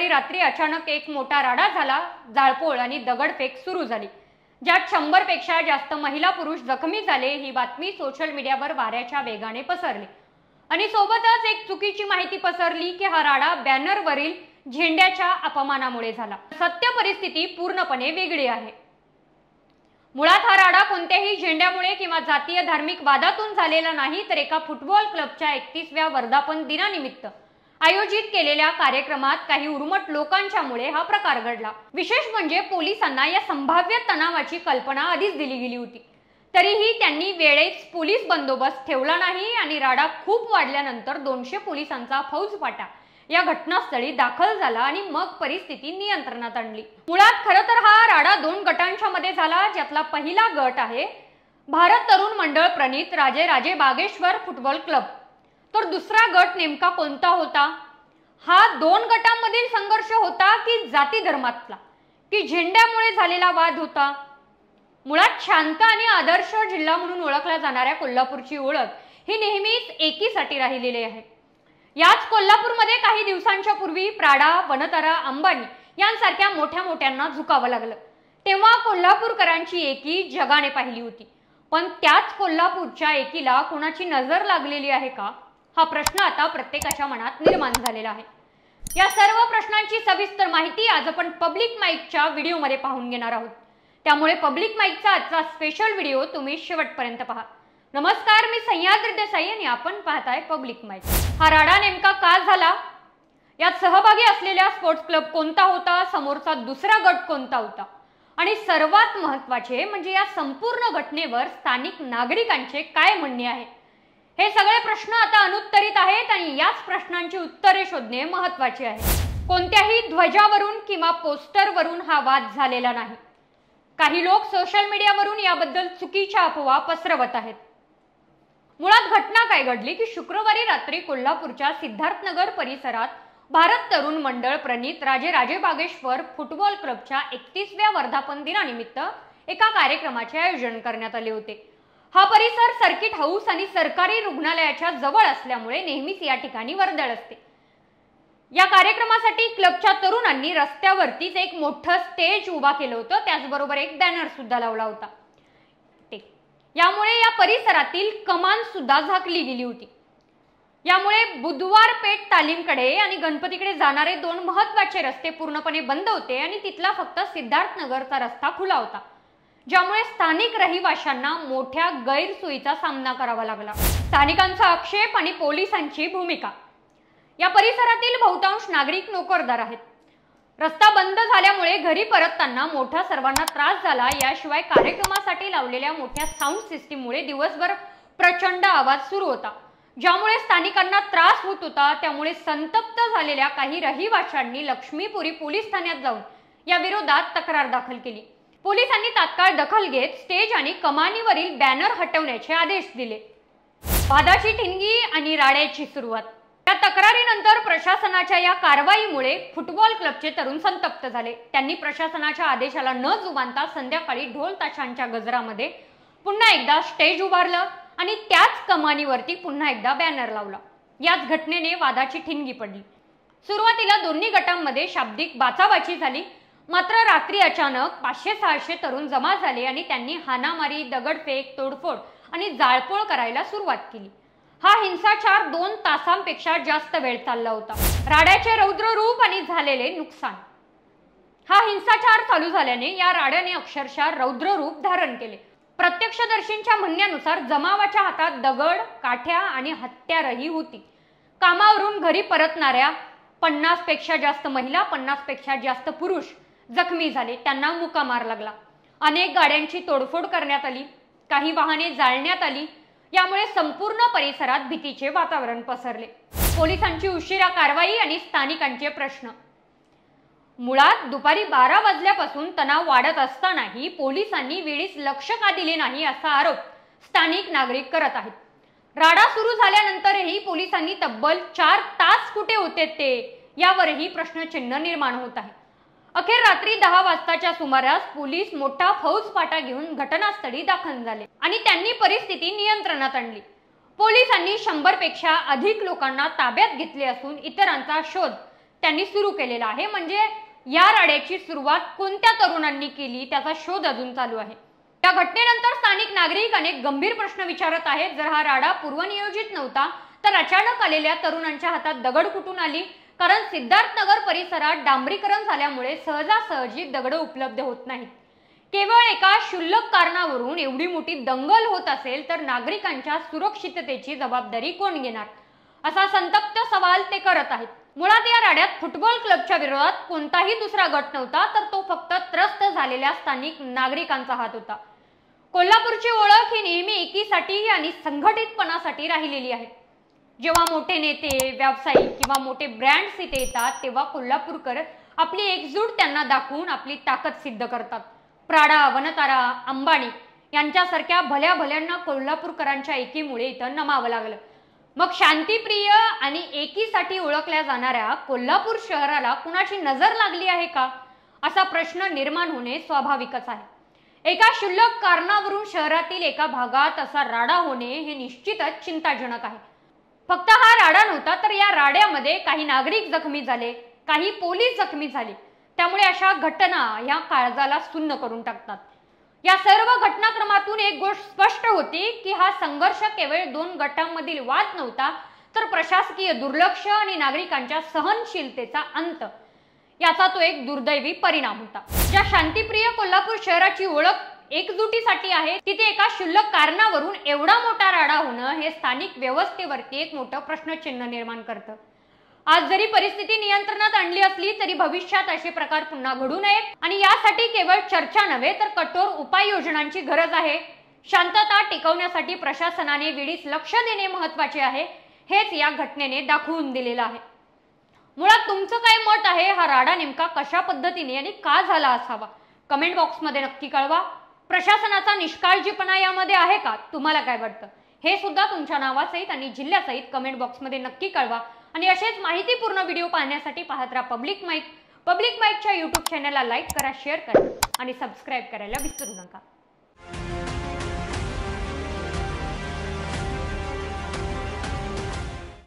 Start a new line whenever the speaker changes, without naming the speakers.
शुक्रवारी रात्री अचानक एक मोठा राडा झाला। जाळपोळ आणि दगडफेक सुरू झाली, ज्यात 100 पेक्षा जास्त महिला पुरुष जखमी झाले। ही बातमी सोशल मीडियावर वाऱ्याच्या वेगाने पसरली आणि सोबतच एक चुकीची माहिती पसरली की हा राडा बॅनरवरील झेंड्याच्या अपमानामुळे झाला। सत्य परिस्थिती पूर्णपणे वेगळी आहे। मुळात हा राडा कोणत्याही झेंड्यामुळे किंवा जातीय धार्मिक वादातून झालेला नाही, तर एका फुटबॉल क्लबच्या 31व्या वर्धापन दिनानिमित्त आयोजित केलेल्या कार्यक्रमात काही उर्मट लोकांच्यामुळे हा प्रकार घडला। विशेष म्हणजे पोलिसांना या संभाव्य तणावाची कल्पना आधीच दिली गेली होती, तरीही त्यांनी वेळेत पोलीस बंदोबस्त ठेवला नाही आणि राडा खूप वाढल्यानंतर 200 पोलिसांचा फौजफाटा या घटनास्थळी दाखल झाला आणि मग परिस्थिती नियंत्रणात आणली। मुळात खरं तर हा राडा 2 गटांच्या मध्ये झाला, ज्यातला पहिला गट आहे भारत तरुण मंडळ प्रणित राजे बागेश्वर फुटबॉल क्लब। तर दुसरा गट नेमका कोणता होता? हा 2 गटांमधील संघर्ष होता की जाती धर्मातला, की झेंड्यामुळे झालेला वाद होता? मुळात शांत आणि आदर्श जिल्हा म्हणून ओळखला जाणाऱ्या कोल्हापूरची ओळख ही नेहमीच एकीसाठी राहिलेली आहे। याच कोल्हापूरमध्ये काही दिवसांच्या पूर्वी प्राडा, वनतारा, अंबानी यांसारख्या मोठ्यांना झुकावं लागलं, तेव्हा कोल्हापूरकरांची एकी जगाने पाहिली होती। पण त्याच कोल्हापूरच्या एकीला कोणाची नजर लागलेली आहे का, हा प्रश्न आता प्रत्येकाच्या मनात निर्माण झालेला आहे। या सर्व प्रश्नांची सविस्तर माहिती आज आपण पब्लिक माईकच्या व्हिडिओमध्ये पाहून घेणार आहोत, त्यामुळे पब्लिक माईकचा आजचा स्पेशल व्हिडिओ तुम्ही शेवटपर्यंत पहा। नमस्कार, मी सह्याद्री देसाई आणि आपण पाहताय पब्लिक माईक। हा राडा नेमका का झाला? यात सहभागी असलेला स्पोर्ट्स क्लब कोणता होता? समोरचा दुसरा गट कोणता होता? आणि सर्वात महत्त्वाचे म्हणजे या संपूर्ण घटनेवर स्थानिक नागरिकांचे काय म्हणणे आहे? हे सगळे प्रश्न आता अनुत्तरित आहेत आणि याच प्रश्नांची उत्तरे शोधणे महत्त्वाचे आहे। कोणत्याही ध्वजावरून किंवा पोस्टरवरून हा वाद झालेला नाही। काही लोक सोशल मीडियावरून याबद्दल चुकीच्या अफवा पसरवत आहेत। मुळात घटना काय घडली की शुक्रवारी रात्री कोल्हापूरच्या सिद्धार्थनगर परिसरात भारत तरुण मंडळ प्रणित राजे बागेश्वर फुटबॉल क्लबच्या 31व्या वर्धापन दिनानिमित्त एका कार्यक्रमाचे आयोजन करण्यात आले होते। हा परिसर सर्किट हाऊस आणि सरकारी रुग्णालयाच्या जवळ असल्यामुळे नेहमीच या ठिकाणी वर्दळ असते। या कार्यक्रमासाठी क्लबच्या तरुणांनी रस्त्यावरतीच एक मोठं स्टेज उभा केलं होतं, त्याचबरोबर एक बॅनर सुद्धा लावला होता। यामुळे या परिसरातील कमान सुद्धा झाकली गेली होती। यामुळे बुधवार पेठ तालीमकडे आणि गणपतीकडे जाणारे 2 महत्त्वाचे रस्ते पूर्णपणे बंद होते आणि तिथला फक्त सिद्धार्थनगरचा रस्ता खुला होता, ज्यामुळे स्थानिक रहिवाशांना मोठ्या गैरसोयीचा सामना करावा लागला। स्थानिकांचा आक्षेप आणि पोलिसांची भूमिका। या परिसरातील बहुतांश नागरिक नोकरदार आहेत। रस्ता बंद झाल्यामुळे घरी परतताना मोठा सर्वांना त्रास झाला। याशिवाय कार्यक्रमासाठी लावलेल्या मोठ्या साऊंड सिस्टीममुळे दिवसभर प्रचंड आवाज सुरू होता, ज्यामुळे स्थानिकांना त्रास होत होता। त्यामुळे संतप्त झालेल्या काही रहिवाशांनी लक्ष्मीपुरी पोलीस ठाण्यात जाऊन या विरोधात तक्रार दाखल केली। पोलिसांनी तात्काळ दखल घेत स्टेज आणि कमानीवरील बॅनर हटवण्याचे आदेश दिले। वादाची ठिणगी आणि राड्याची सुरुवात। या तक्रारीनंतर प्रशासनाच्या या कारवाईमुळे फुटबॉल क्लबचे तरुण संतप्त झाले। त्यांनी प्रशासनाच्या आदेशाला न जुमानता संध्याकाळी ढोल ताशांच्या गजरामध्ये पुन्हा एकदा स्टेज उभारलं आणि त्याच कमानीवरती पुन्हा एकदा बॅनर लावला। याच घटनेने वादाची ठिणगी पडली। सुरुवातीला दोन्ही गटांमध्ये शाब्दिक बाचाबाची झाली, मात्र रात्री अचानक 500-600 तरुण जमा झाले आणि त्यांनी हाणामारी, दगडफेक, तोडफोड आणि जाळपोळ करायला सुरुवात केली। हा हिंसाचार 2 तासांपेक्षा जास्त वेळ चालला होता। राड्याचे रौद्र रूप आणि झालेले नुकसान। हा हिंसाचार चालू झाल्याने या राड्याने अक्षरशः रौद्र रूप धारण केले। प्रत्यक्षदर्शींच्या म्हणण्यानुसार जमावाच्या हातात दगड, काठ्या आणि हत्यारही होती। कामावरून घरी परतणाऱ्या 50 पेक्षा जास्त महिला, 50 पेक्षा जास्त पुरुष जखमी झाले। त्यांना मुका मार लागला। अनेक गाड्यांची तोडफोड करण्यात आली, काही वाहने जाळण्यात आली। यामुळे संपूर्ण परिसरात भीतीचे वातावरण पसरले। पोलिसांची उशिरा कारवाई आणि स्थानिकांचे प्रश्न। मुळात दुपारी 12 वाजल्यापासून तणाव वाढत असतानाही पोलिसांनी वेळीच लक्ष का दिले नाही असा आरोप स्थानिक नागरिक करत आहेत। राडा सुरू झाल्यानंतरही पोलिसांनी तब्बल 4 तास कुठे होते ते यावरही प्रश्नचिन्ह निर्माण होत आहे। अखेर रात्री 10 वाजताच्या सुमारास पोलीस मोठा फौजफाटा घेऊन घटनास्थळी दाखल झाले आणि त्यांनी परिस्थिती नियंत्रणात आणली। पोलिसांनी 100 पेक्षा अधिक लोकांना ताब्यात घेतले असून इतरांचा शोध त्यांनी सुरू केलेला आहे। म्हणजे या राड्याची सुरुवात कोणत्या तरुणांनी केली त्याचा शोध अजून चालू आहे। या घटनेनंतर स्थानिक नागरिक अनेक गंभीर प्रश्न विचारत आहेत। जर हा राडा पूर्वनियोजित नव्हता तर अचानक आलेल्या तरुणांच्या हातात दगड कुठून आली? कारण सिद्धार्थनगर परिसरात डांबरीकरण झाल्यामुळे सहजासहजी दगड उपलब्ध होत नाहीत। केवळ एका क्षुल्लक कारणावरून एवढी मोठी दंगल होत असेल तर नागरिकांच्या सुरक्षिततेची जबाबदारी कोण घेणार, असा संतप्त सवाल ते करत आहेत। मुळात या राड्यात फुटबॉल क्लबच्या विरोधात कोणताही दुसरा गट नव्हता, तर तो फक्त त्रस्त झालेल्या स्थानिक नागरिकांचा हात होता। कोल्हापूरची ओळख ही नेहमी एकीसाठी आणि संघटितपणासाठी राहिलेली आहे। जेव्हा मोठे नेते, व्यावसायिक किंवा मोठे ब्रँड्स इथे येतात तेव्हा कोल्हापूरकर आपली एकजूट त्यांना दाखवून आपली ताकद सिद्ध करतात। प्राडा, वनतारा, अंबानी यांच्यासारख्या भल्या भल्यांना कोल्हापूरकरांच्या एकीमुळे इथं नमावं लागलं। मग शांतिप्रिय आणि एकीसाठी ओळखल्या जाणाऱ्या कोल्हापूर शहराला कुणाची नजर लागली आहे का, असा प्रश्न निर्माण होणे स्वाभाविकच आहे। एका क्षुल्लक कारणावरून शहरातील एका भागात असा राडा होणे हे निश्चितच चिंताजनक आहे। फक्त हा राडा नव्हता तर या राड्यामध्ये काही नागरिक जखमी झाले, काही पोलीस जखमी झाले। त्यामुळे अशा घटना या काळजाला सुन्न करून टाकतात। या सर्व घटनाक्रमातून एक गोष्ट स्पष्ट होती की हा संघर्ष केवळ दोन गटांमधील वाद नव्हता, तर प्रशासकीय दुर्लक्ष आणि नागरिकांच्या सहनशीलतेचा अंत याचा तो एक दुर्दैवी परिणाम होता। ज्या शांतिप्रिय कोल्हापूर शहराची ओळख एकजुटीसाठी आहे, तिथे एका क्षुल्लक कारणावरून एवढा मोठा राडा होणं हे स्थानिक व्यवस्थेवरती एक मोठं प्रश्नचिन्ह निर्माण करतं। आज जरी परिस्थिती नियंत्रणात आणली असली तरी भविष्यात असे प्रकार पुन्हा घडू नयेत आणि यासाठी केवळ चर्चा नव्हे तर कठोर उपाययोजनांची गरज आहे। शांतता टिकवण्यासाठी प्रशासनाने वेळीच लक्ष देणे महत्त्वाचे आहे, हेच या घटनेने दाखवून दिलेलं आहे। मुळात तुमचं काय मत आहे? हा राडा नेमका कशा पद्धतीने आणि का झाला असावा? कमेंट बॉक्समध्ये नक्की कळवा। प्रशासनाचा निष्काळजीपणा यामध्ये आहे का? तुम्हाला काय वाटतं हे सुद्धा तुमच्या नावासहित आणि जिल्ह्यासहित कमेंट बॉक्समध्ये नक्की कळवा। आणि असेच माहितीपूर्ण व्हिडिओ पाहण्यासाठी पाहत राहा पब्लिक माईक। पब्लिक माईकच्या YouTube चॅनलला लाईक करा, शेअर करा आणि सबस्क्राईब करायला विसरू नका।